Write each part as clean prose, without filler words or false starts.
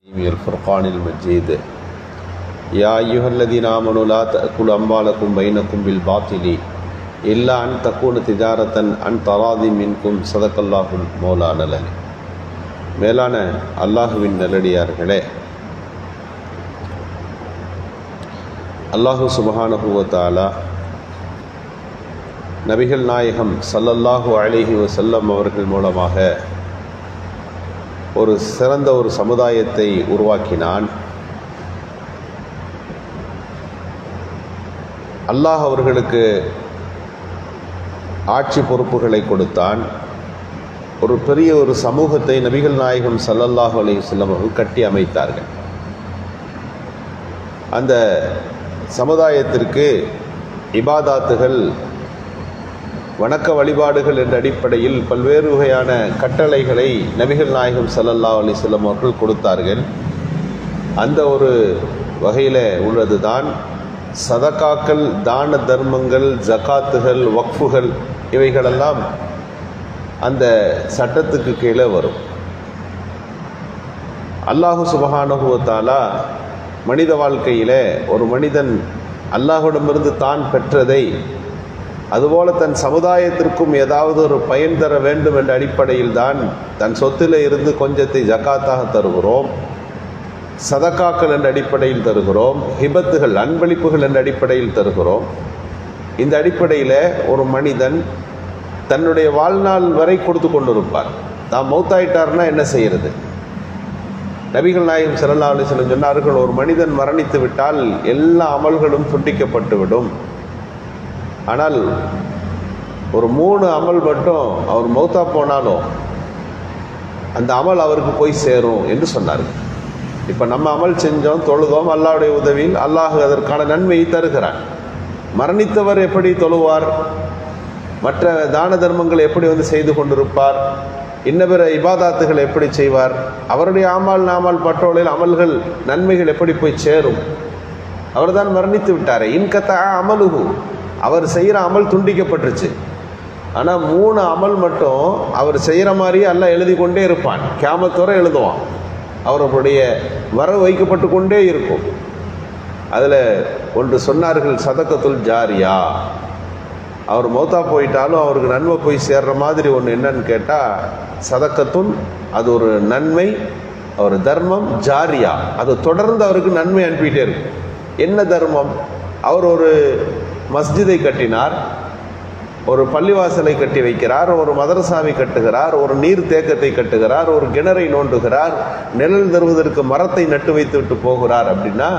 الفرقان المجيد يا أيها الذين آمنوا لا تأكلوا أموالكم بينكم بالباطل إلا أن تكون تجارة عن تراض منكم صدق الله المولانا العلي. மேலான அல்லாஹுவின் நல்லடியார்களே, அல்லாஹு சுப்ஹானஹு வ தஆலா நபிகள் நாயகம் ஸல்லல்லாஹு அலைஹி வஸல்லம் அவர்கள் மூலமாக ஒரு சிறந்த ஒரு சமுதாயத்தை உருவாக்கினான். அல்லாஹ் அவர்களுக்கு ஆட்சி பொறுப்புகளை கொடுத்தான். ஒரு பெரிய ஒரு சமூகத்தை நபிகள் நாயகம் ஸல்லல்லாஹு அலைஹி வஸல்லம் அவர்கள் கட்டி அமைத்தார்கள். அந்த சமுதாயத்திற்கு இபாதாத்துகள், வணக்க வழிபாடுகள் என்ற அடிப்படையில் பல்வேறு வகையான கட்டளைகளை நபிகள் நாயகம் ஸல்லல்லாஹு அலைஹி வஸல்லம் அவர்கள் கொடுத்தார்கள். அந்த ஒரு வகையில் உள்ளது தான் சதகாக்கள், தான தர்மங்கள், ஜகாத்துகள், வக்ஃபுகள், இவைகளெல்லாம் அந்த சட்டத்துக்கு கீழே வரும். அல்லாஹு சுப்ஹானஹு வ தஆலா மனித வாழ்க்கையில் ஒரு மனிதன் அல்லாஹ்விடமிருந்து தான் பெற்றதை அதுபோல தன் சமுதாயத்திற்கும் ஏதாவது ஒரு பயன் தர வேண்டும் என்ற அடிப்படையில் தான் தன் சொத்தில் இருந்து கொஞ்சத்தை ஜகாத்தாக தருகிறோம், சதகாக்கள் என்ற அடிப்படையில் தருகிறோம், ஹிபத்துகள், அன்பளிப்புகள் என்ற அடிப்படையில் தருகிறோம். இந்த அடிப்படையில் ஒரு மனிதன் தன்னுடைய வாழ்நாள் வரை கொடுத்து கொண்டிருப்பார். தான் மௌத்தாயிட்டார்னா என்ன செய்கிறது? நபிகள் நாயகம் ஸல்லல்லாஹு அலைஹி வஸல்லம் சொன்னார்கள், ஒரு மனிதன் மரணித்து விட்டால் எல்லா அமல்களும் துண்டிக்கப்பட்டுவிடும். ஆனால் ஒரு 3 அமல் மட்டும் அவர் மௌத்தா போனாலும் அந்த அமல் அவருக்கு போய் சேரும் என்று சொன்னார்கள். இப்போ நம்ம அமல் செஞ்சோம், தொழுதோம், அல்லாஹ்வுடைய உதவியில் அல்லாஹ் அதற்கான நன்மையை தருகிறான். மரணித்தவர் எப்படி தொழுவார்? மற்ற தான தர்மங்கள் எப்படி செய்து கொண்டிருப்பார்? இன்ன பிற இபாதாத்துகள் எப்படி செய்வார்? அவருடைய நாமால் பட்டோலில் அமல்கள், நன்மைகள் எப்படி போய் சேரும்? அவர் தான் மரணித்து விட்டாரே. இன்கத்தா அமலுகு, அவர் செய்கிற அமல் துண்டிக்கப்பட்டுருச்சு. ஆனால் 3 அமல் மட்டும் அவர் செய்கிற மாதிரியே அல்லாஹ் எழுதி கொண்டே இருப்பான். கியாமத் வரை எழுதுவான். அவர்களுடைய வரவு வைக்கப்பட்டு கொண்டே இருக்கும். அதில் ஒன்று சொன்னார்கள், சதகத்துல் ஜாரியா. அவர் மௌத்தா போயிட்டாலும் அவருக்கு நன்மை போய் சேர்ற மாதிரி ஒன்று என்னன்னு கேட்டால் சதக்கத்துன், அது ஒரு நன்மை, அவர் தர்மம். ஜாரியா, அது தொடர்ந்து அவருக்கு நன்மை அனுப்பிட்டே இருக்கும். என்ன தர்மம்? அவர் ஒரு மஸ்ஜிதை கட்டினார், ஒரு பள்ளிவாசலை கட்டி வைக்கிறார், ஒரு மதரசாவை கட்டுகிறார், ஒரு நீர் தேக்கத்தை கட்டுகிறார், ஒரு கிணறை நோண்டுகிறார், நிழல் தருவதற்கு மரத்தை நட்டு வைத்து விட்டு போகிறார். அப்படின்னா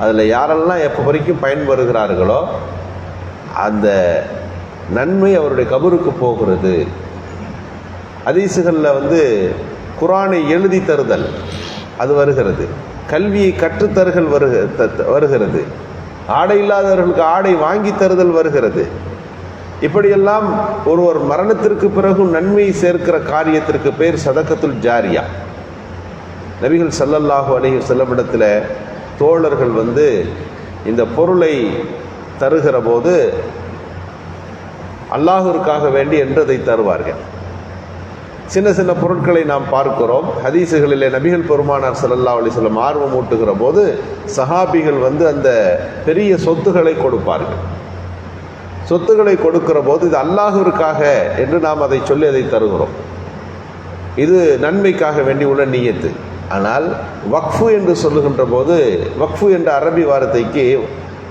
அதில் யாரெல்லாம் எப்போ வரைக்கும் பயன்பெறுகிறார்களோ அந்த நன்மை அவருடைய கபருக்கு போகிறது. ஹதீஸுகளில் குர்ஆனை எழுதி தருதல் அது வருகிறது, கல்வியை கற்றுத்தருதல் வருகிறது, ஆடை இல்லாதவர்களுக்கு ஆடை வாங்கி தருதல் வருகிறது. இப்படியெல்லாம் ஒருவர் மரணத்திற்கு பிறகு நன்மையை சேர்க்கிற காரியத்திற்கு பேர் சதகத்துல் ஜாரியா. நபிகள் ஸல்லல்லாஹு அலைஹி வஸல்லம் இடத்துல தோழர்கள் இந்த பொருளை தருகிற போது அல்லாஹ்விற்காக வேண்டி என்றதை தருவார்கள். சின்ன சின்ன பொருட்களை நாம் பார்க்கிறோம். ஹதீஸுகளிலே நபிகள் பெருமானார் ஸல்லல்லாஹு அலைஹி வஸல்லம் ஆர்வம் ஊட்டுகிற போது சஹாபிகள் அந்த பெரிய சொத்துக்களை கொடுப்பார்கள். சொத்துக்களை கொடுக்கிற போது இது அல்லாஹ்விற்காக என்று நாம் அதை சொல்லி அதை தருகிறோம். இது நன்மைக்காக வேண்டி உள்ள நியத்து. ஆனால் வக்ஃபு என்று சொல்லுகின்ற போது, வக்ஃபு என்ற அரபி வார்த்தைக்கு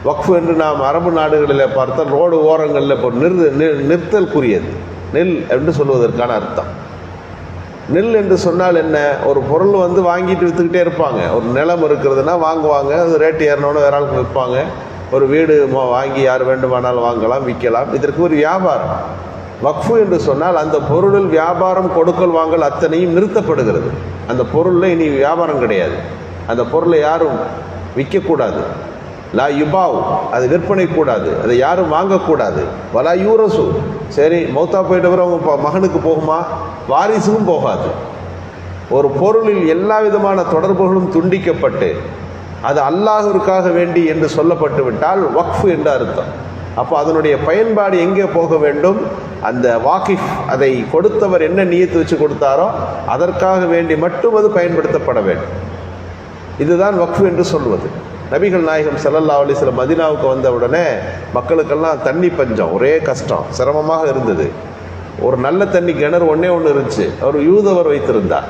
வக்ஃபு என்று நாம் அரபு நாடுகளில் பார்த்தால் ரோடு ஓரங்களில் இப்போ நிறுத்தல்குரியது, நெல் என்று சொல்வதற்கான அர்த்தம். நெல் என்று சொன்னால் என்ன? ஒரு பொருள் வாங்கிட்டு விற்றுக்கிட்டே இருப்பாங்க. ஒரு நிலம் இருக்கிறதுனா வாங்குவாங்க, அது ரேட்டு ஏறினோன்னு வேற ஆளுக்கு விற்பாங்க. ஒரு வீடு வாங்கி யார் வேண்டுமானாலும் வாங்கலாம், விற்கலாம். இதற்கு ஒரு வியாபாரம். வக்ஃபு என்று சொன்னால் அந்த பொருளில் வியாபாரம், கொடுக்கல் வாங்கல் அத்தனையும் நிறுத்தப்படுகிறது. அந்த பொருளில் இனி வியாபாரம் கிடையாது. அந்த பொருளை யாரும் விற்கக்கூடாது. லா யுபாவ், அது விற்பனை கூடாது, அதை யாரும் வாங்கக்கூடாது. வலா யூரசு, சரி மௌத்தா போயிட்டவரை அவங்க மகனுக்கு போகுமா? வாரிசுக்கும் போகாது. ஒரு பொருளில் எல்லா விதமான தொடர்புகளும் துண்டிக்கப்பட்டு அது அல்லாஹ்விற்காக வேண்டி என்று சொல்லப்பட்டு விட்டால் வக்ஃபு என்று அர்த்தம். அப்போ அதனுடைய பயன்பாடு எங்கே போக வேண்டும்? அந்த வாக்கிஃப், அதை கொடுத்தவர் என்ன நியத்து வச்சு கொடுத்தாரோ அதற்காக வேண்டி மட்டும் அது பயன்படுத்தப்பட வேண்டும். இதுதான் வக்ஃபு என்று சொல்வது. நபிகள் நாயகம் ஸல்லல்லாஹு அலைஹி வஸல்லம் மதீனாவுக்கு வந்த உடனே மக்களுக்கெல்லாம் தண்ணி பஞ்சம், ஒரே கஷ்டம், சிரமமாக இருந்தது. ஒரு நல்ல தண்ணி கிணறு ஒன்றே இருந்துச்சு. அவர் யூதவர் வைத்திருந்தார்.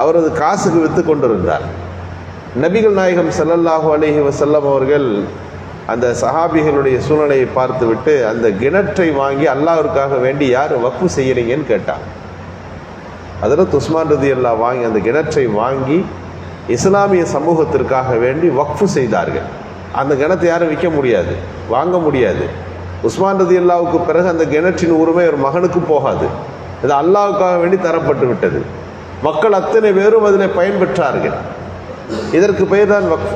அவர் அது காசுக்கு விற்று கொண்டிருந்தார். நபிகள் நாயகம் ஸல்லல்லாஹு அலைஹி வஸல்லம் அவர்கள் அந்த சஹாபிகளுடைய சூழ்நிலையை பார்த்துவிட்டு அந்த கிணற்றை வாங்கி அல்லாஹ்விற்காக வேண்டி யார் வக்ஃபு செய்கிறீங்கன்னு கேட்டார். ஹஜ்ரத் உஸ்மான் ரலியல்லாஹு வாங்கி அந்த கிணற்றை வாங்கி இஸ்லாமிய சமூகத்திற்காக வேண்டி வக்ஃபு செய்தார்கள். அந்த கிணத்தை யாரும் விற்க முடியாது, வாங்க முடியாது. உஸ்மான் ரலியல்லாஹுவுக்கு பிறகு அந்த கிணற்றின் உரிமை ஒரு மகனுக்கும் போகாது. இது அல்லாஹ்வுக்காக வேண்டி தரப்பட்டு விட்டது. மக்கள் அத்தனை பேரும் அதில் பயன்பெற்றார்கள். இதற்கு பெயர் தான் வக்ஃப்.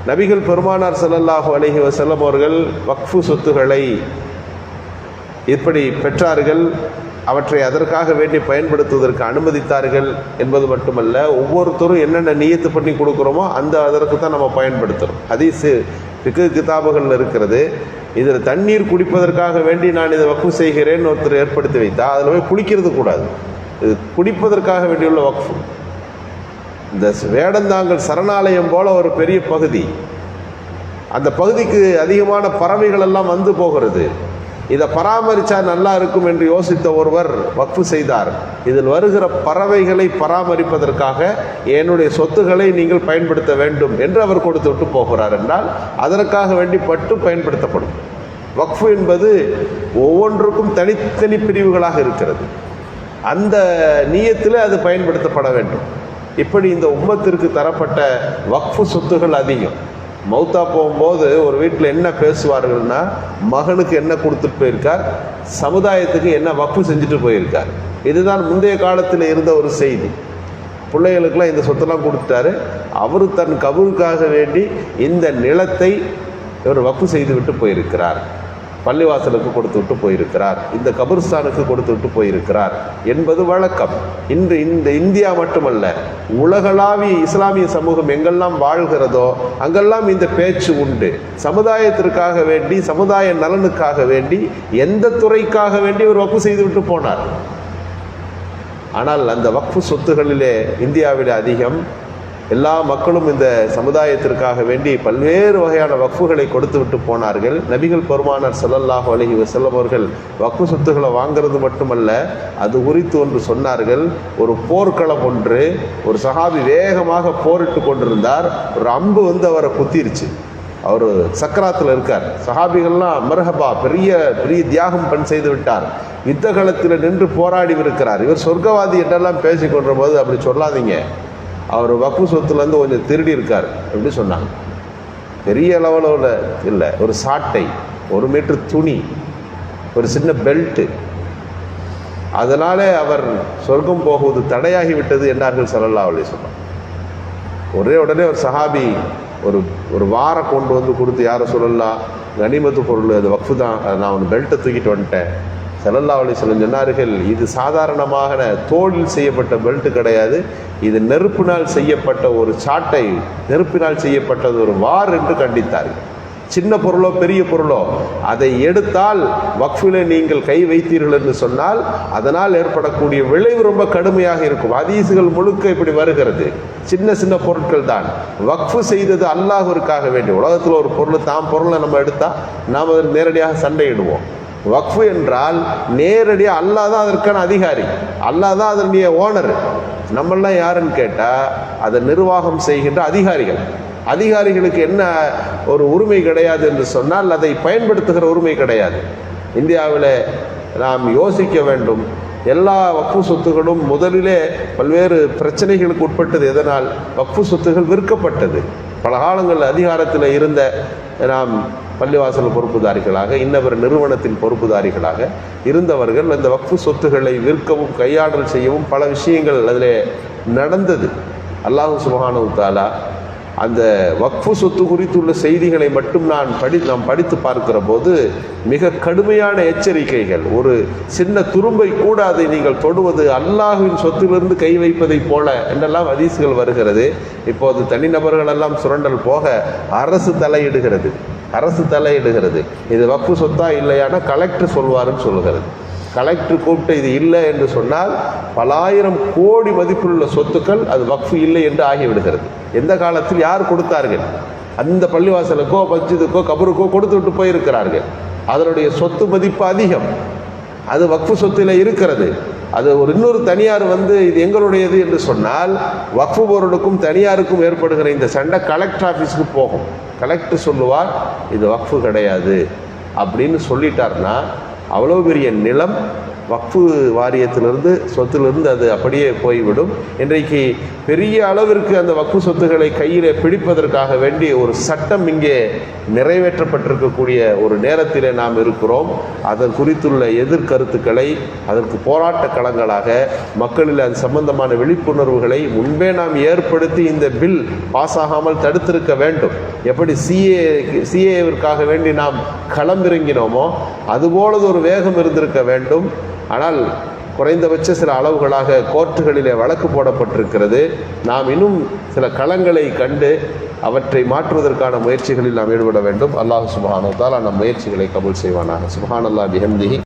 நபிகள் பெருமானார் ஸல்லல்லாஹு அலைஹி வஸல்லம் அவர்கள் வக்ஃபு சொத்துக்களை இப்படி பெற்றார்கள். அவற்றை அதற்காக வேண்டி பயன்படுத்துவதற்கு அனுமதித்தார்கள் என்பது மட்டுமல்ல, ஒவ்வொருத்தரும் என்னென்ன நியத்து பண்ணி கொடுக்குறோமோ அதற்கு தான் நம்ம பயன்படுத்துகிறோம். ஹதீஸு ஃபிக்ஹ் கிதாபுகளில் இருக்கிறது. இதில் தண்ணீர் குடிப்பதற்காக வேண்டி நான் இதை வக்ஃபு செய்கிறேன்னு ஒருத்தர் ஏற்படுத்தி வைத்தா அதில் போய் குளிக்கிறது கூடாது. இது குடிப்பதற்காக வேண்டியுள்ள வக்ஃபு. இந்த வேடந்தாங்கல் சரணாலயம் போல ஒரு பெரிய பகுதி, அந்த பகுதிக்கு அதிகமான பறவைகள் எல்லாம் வந்து போகிறது. இதை பராமரித்தா நல்லா இருக்கும் என்று யோசித்த ஒருவர் வக்ஃபு செய்தார். இதில் வருகிற பறவைகளை பராமரிப்பதற்காக என்னுடைய சொத்துக்களை நீங்கள் பயன்படுத்த வேண்டும் என்று அவர் கொடுத்து விட்டு போகிறார் என்றால் அதற்காக வேண்டி பட்டு பயன்படுத்தப்படும். வக்ஃபு என்பது ஒவ்வொன்றுக்கும் தனித்தனி பிரிவுகளாக இருக்கிறது. அந்த நியத்தில் அது பயன்படுத்தப்பட வேண்டும். இப்படி இந்த உம்மத்திற்கு தரப்பட்ட வக்ஃபு சொத்துகள் அதிகம். மௌத்தா போகும்போது ஒரு வீட்டில் என்ன பேசுவார்கள்னா, மகனுக்கு என்ன கொடுத்துட்டு போயிருக்கார், சமுதாயத்துக்கு என்ன வக்ஃபு செஞ்சுட்டு போயிருக்கார். இதுதான் முந்தைய காலத்தில் இருந்த ஒரு செய்தி. பிள்ளைகளுக்கெல்லாம் இந்த சொத்தெல்லாம் கொடுத்துட்டாரு, அவர் தன் கபருக்காக வேண்டி இந்த நிலத்தை இவர் வக்ஃபு செய்து விட்டு போயிருக்கிறார், பள்ளிவாசலுக்கு கொடுத்து விட்டு போயிருக்கிறார், இந்த கபர்ஸ்தானுக்கு கொடுத்து விட்டு போயிருக்கிறார் என்பது வழக்கம். இன்று இந்த இந்தியா மட்டுமல்ல, உலகளாவிய இஸ்லாமிய சமூகம் எங்கெல்லாம் வாழ்கிறதோ அங்கெல்லாம் இந்த பேச்சு உண்டு. சமுதாயத்திற்காக வேண்டி, சமுதாய நலனுக்காக வேண்டி, எந்த துறைக்காக வேண்டி ஒரு வக்ஃபு செய்து விட்டு போனார். ஆனால் அந்த வக்ஃபு சொத்துகளிலே இந்தியாவிலே அதிகம். எல்லா மக்களும் இந்த சமுதாயத்திற்காக வேண்டி பல்வேறு வகையான வக்ஃபுகளை கொடுத்து விட்டு போனார்கள். நபிகள் பெருமானார் ஸல்லல்லாஹு அலைஹி வஸல்லம் அவர்கள் வக்ஃபு சொத்துக்களை வாங்கிறது மட்டுமல்ல, அது குறித்து ஒன்று சொன்னார்கள். ஒரு போர்க்களம் ஒன்று, ஒரு சஹாபி வேகமாக போரிட்டு கொண்டிருந்தார். ஒரு அம்பு வந்து அவரை குத்திருச்சு. அவர் சக்கராத்தில் இருக்கார். சஹாபிகள்லாம் மர்ஹபா, பெரிய பெரிய தியாகம் செய்து விட்டார், யுத்த களத்தில் நின்று போராடி இருக்கிறார், இவர் சொர்க்கவாதி என்றெல்லாம் பேசி கொண்ட போது அப்படி சொல்லாதீங்க, அவர் வக்ஃபு சொத்துலேருந்து கொஞ்சம் திருடி இருக்கார் எப்படி சொன்னாங்க. பெரிய லெவலில் இல்லை, ஒரு சாட்டை, 1 மீட்டர் துணி, ஒரு சின்ன பெல்ட்டு, அதனால அவர் சொர்க்கம் போகுவது தடையாகிவிட்டது என்றார்கள் ஸல்லல்லாஹு அலைஹி வஸல்லம். உடனே ஒரு சஹாபி ஒரு வாரம் கொண்டு வந்து கொடுத்து, யாரை சொல்லலாம், கனிமத்து பொருள், அது வக்ஃபு தான், நான் ஒரு பெல்ட்டை தூக்கிட்டு வந்துட்டேன். ஸல்லல்லாஹு அலைஹி வஸல்லம் சொன்னார்கள், இது சாதாரணமாக தோளில் செய்யப்பட்ட பெல்ட் கிடையாது, இது நெருப்பினால் செய்யப்பட்ட ஒரு சாட்டை, நெருப்பினால் செய்யப்பட்டது ஒரு வார் என்று கண்டித்தார்கள். சின்ன பொருளோ பெரிய பொருளோ அதை எடுத்தால் வக்ஃபிலே நீங்கள் கை வைத்தீர்கள் என்று சொன்னால் அதனால் ஏற்படக்கூடிய விளைவு ரொம்ப கடுமையாக இருக்கும். ஹதீஸ்கள் முழுக்க இப்படி வருகிறது. சின்ன சின்ன பொருட்கள் தான். வக்ஃபு செய்தது அல்லாஹ்விற்காக வேண்டி. உலகத்தில் ஒரு பொருள் தாம் பொருளை நம்ம எடுத்தால் நாம் அதில் நேரடியாக சண்டையிடுவோம். வக்ஃபு என்றால் நேரடியாக அல்லாஹ் தான் அதற்கான அதிகாரி, அல்லாஹ் தான் அதனுடைய ஓனர். நம்மளாம் யாருன்னு கேட்டால் அதை நிர்வாகம் செய்கின்ற அதிகாரிகள். அதிகாரிகளுக்கு என்ன ஒரு உரிமை கிடையாது என்று சொன்னால் அதை பயன்படுத்துகிற உரிமை கிடையாது. இந்தியாவில் நாம் யோசிக்க வேண்டும். எல்லா வக்ஃபு சொத்துகளும் முதலிலே பல்வேறு பிரச்சனைகளுக்கு உட்பட்டது. எதனால்? வக்ஃபு சொத்துகள் விற்கப்பட்டது. பல காலங்களில் அதிகாரத்தில் இருந்த நாம் பள்ளிவாசல் பொறுப்புதாரிகளாக, இன்னவர் நிறுவனத்தின் பொறுப்புதாரிகளாக இருந்தவர்கள் அந்த வக்ஃபு சொத்துக்களை விற்கவும் கையாடல் செய்யவும் பல விஷயங்கள் அதில் நடந்தது. அல்லாஹ் சுப்ஹானஹு வ தஆலா அந்த வக்ஃபு சொத்து குறித்துள்ள செய்திகளை மட்டும் நாம் படித்து பார்க்கிற போது மிக கடுமையான எச்சரிக்கைகள். ஒரு சின்ன துரும்பை கூட அதை நீங்கள் தொடுவது அல்லாஹ்வின் சொத்திலிருந்து கை வைப்பதை போல என்றெல்லாம் ஹதீஸ்கள் வருகிறது. இப்போது தனிநபர்கள் எல்லாம் சுரண்டல் போக அரசு தலையிடுகிறது. இது வக்ஃபு சொத்தா இல்லையான கலெக்டர் சொல்வாருன்னு சொல்லுகிறது. கலெக்டர் கூப்பிட்டு இது இல்லை என்று சொன்னால் பலாயிரம் கோடி மதிப்புள்ள சொத்துக்கள் அது வக்ஃபு இல்லை என்று ஆகிவிடுகிறது. எந்த காலத்தில் யார் கொடுத்தார்கள்? அந்த பள்ளிவாசலுக்கோ மஸ்ஜிதுக்கோ கபருக்கோ கொடுத்து விட்டு போயிருக்கிறார்கள். அதனுடைய சொத்து மதிப்பு அதிகம், அது வக்ஃபு சொத்தில் இருக்கிறது. அது ஒரு இன்னொரு தனியார் இது எங்களுடையது என்று சொன்னால் வக்ஃபு போர்டுக்கும் தனியாருக்கும் ஏற்படுகிற இந்த சண்டை கலெக்டர் ஆஃபீஸுக்கு போகும். கலெக்டர் சொல்லுவார் இது வக்ஃபு கிடையாது அப்படின்னு சொல்லிட்டார்னா அவ்வளோ பெரிய நிலம் வக்ஃபு வாரியத்திலிருந்து சொத்திலிருந்து அது அப்படியே போய்விடும். இன்றைக்கு பெரிய அளவிற்கு அந்த வக்ஃபு சொத்துக்களை கையிலே பிடிப்பதற்காக வேண்டிய ஒரு சட்டம் இங்கே நிறைவேற்றப்பட்டிருக்கக்கூடிய ஒரு நேரத்திலே நாம் இருக்கிறோம். அதன் குறித்துள்ள எதிர்கருத்துக்களை அதற்கு போராட்ட களங்களாக மக்களில் அது சம்பந்தமான விழிப்புணர்வுகளை முன்பே நாம் ஏற்படுத்தி இந்த பில் பாஸ் ஆகாமல் தடுத்திருக்க வேண்டும். எப்படி சிஏவிற்காக வேண்டி நாம் களமிறங்கினோமோ அதுபோலது ஒரு வேகம் இருந்திருக்க வேண்டும். ஆனால் குறைந்தபட்ச சில அளவுகளாக கோர்ட்டுகளிலே வழக்கு போடப்பட்டிருக்கிறது. நாம் இன்னும் சில களங்களை கண்டு அவற்றை மாற்றுவதற்கான முயற்சிகளில் நாம் ஈடுபட வேண்டும். அல்லாஹ் சுப்ஹானஹு வ தஆலா நம் முயற்சிகளை கபூல் செய்வானாக. சுப்ஹானல்லாஹி பிஹம்திஹி.